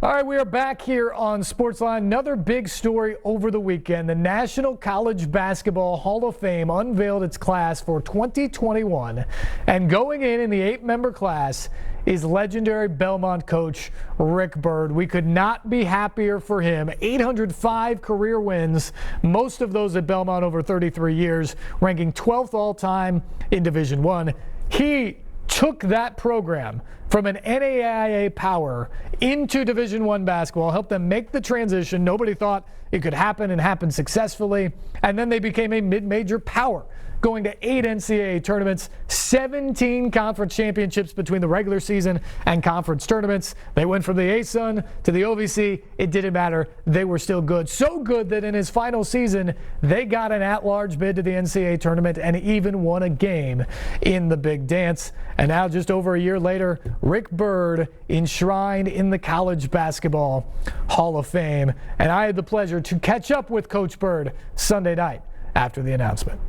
All right, we are back here on Sportsline. Another big story over the weekend. The National College Basketball Hall of Fame unveiled its class for 2021. And going in the 8-member class is legendary Belmont coach Rick Byrd. We could not be happier for him. 805 career wins, most of those at Belmont over 33 years, ranking 12th all-time in Division I. He took that program from an NAIA power into Division I basketball, helped them make the transition. Nobody thought it could happen and happen successfully. And then they became a mid-major power, going to 8 NCAA tournaments, 17 conference championships between the regular season and conference tournaments. They went from the ASUN to the OVC. It didn't matter. They were still good. So good that in his final season, they got an at-large bid to the NCAA tournament and even won a game in the big dance. And now just over a year later, Rick Byrd enshrined in the College Basketball Hall of Fame. And I had the pleasure to catch up with Coach Byrd Sunday night after the announcement.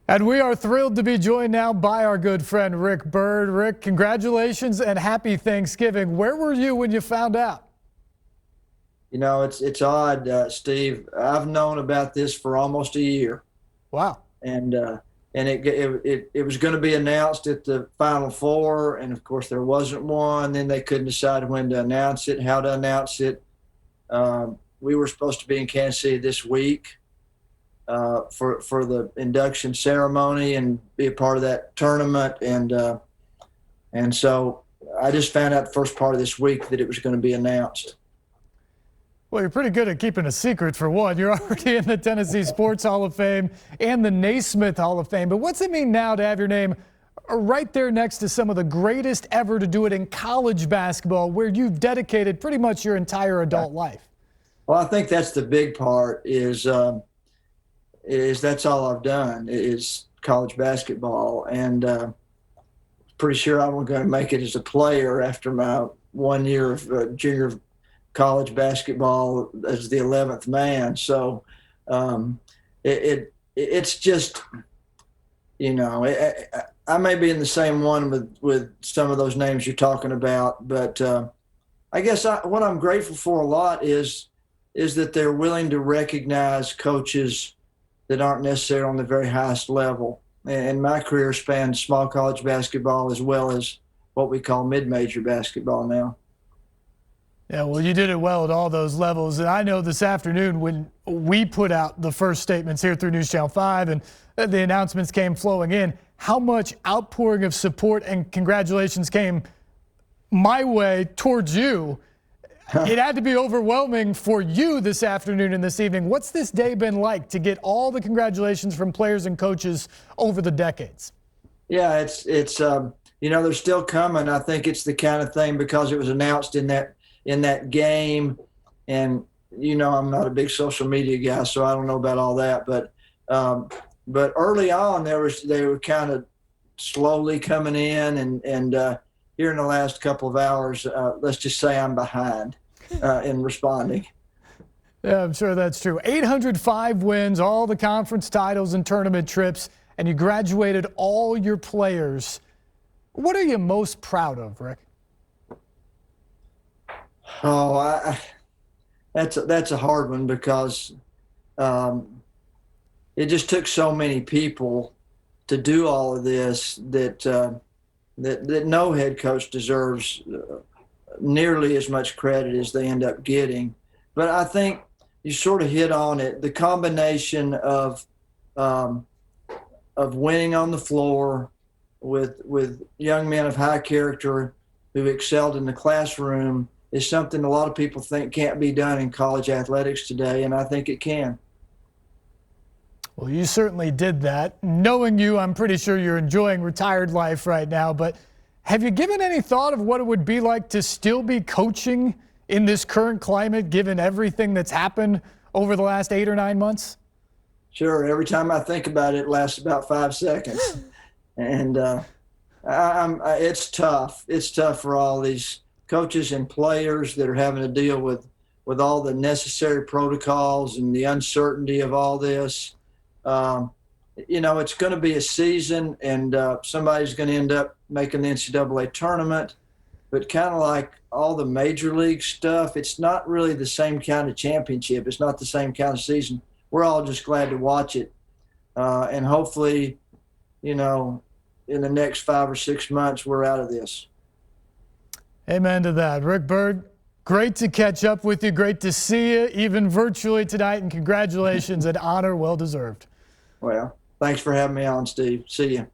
And we are thrilled to be joined now by our good friend Rick Byrd. Rick, congratulations and happy Thanksgiving. Where were you when you found out? You know, it's odd, Steve. I've known about this for almost a year. Wow. And it was going to be announced at the Final Four, and of course there wasn't one. Then they couldn't decide when to announce it, how to announce it. We were supposed to be in Kansas City this week for the induction ceremony and be a part of that tournament, and so I just found out the first part of this week that it was going to be announced. Well, you're pretty good at keeping a secret, for one. You're already in the Tennessee Sports Hall of Fame and the Naismith Hall of Fame. But what's it mean now to have your name right there next to some of the greatest ever to do it in college basketball, where you've dedicated pretty much your entire adult life? Well, I think that's the big part is that's all I've done is college basketball. And pretty sure I was going to make it as a player after my 1 year of junior college basketball as the 11th man. So it's just, you know, I may be in the same one with some of those names you're talking about, but I guess what I'm grateful for a lot is that they're willing to recognize coaches that aren't necessarily on the very highest level. And my career spanned small college basketball as well as what we call mid-major basketball now. Yeah, well, you did it well at all those levels. And I know this afternoon when we put out the first statements here through NewsChannel 5 and the announcements came flowing in, how much outpouring of support and congratulations came my way towards you. It had to be overwhelming for you this afternoon and this evening. What's this day been like to get all the congratulations from players and coaches over the decades? Yeah, it's you know, they're still coming. I think it's the kind of thing because it was announced in that game, and you know, I'm not a big social media guy, so I don't know about all that. But early on, they were kind of slowly coming in, and here in the last couple of hours, let's just say I'm behind in responding. Yeah, I'm sure that's true. 805 wins, all the conference titles and tournament trips, and you graduated all your players. What are you most proud of, Rick? Oh, that's a hard one because it just took so many people to do all of this that no head coach deserves nearly as much credit as they end up getting. But I think you sort of hit on it. The combination of winning on the floor with young men of high character who excelled in the classroom is something a lot of people think can't be done in college athletics today, and I think it can. Well, you certainly did that. Knowing you, I'm pretty sure you're enjoying retired life right now, but have you given any thought of what it would be like to still be coaching in this current climate, given everything that's happened over the last 8 or 9 months? Sure. Every time I think about it, it lasts about 5 seconds. And it's tough. It's tough for all these coaches and players that are having to deal with all the necessary protocols and the uncertainty of all this. You know, it's going to be a season, and somebody's going to end up making the NCAA tournament. but kind of like all the major league stuff, it's not really the same kind of championship. It's not the same kind of season. We're all just glad to watch it. And hopefully, in the next 5 or 6 months, we're out of this. Amen to that. Rick Byrd, great to catch up with you. Great to see you, even virtually tonight. And congratulations, an honor well deserved. Well, thanks for having me on, Steve. See you.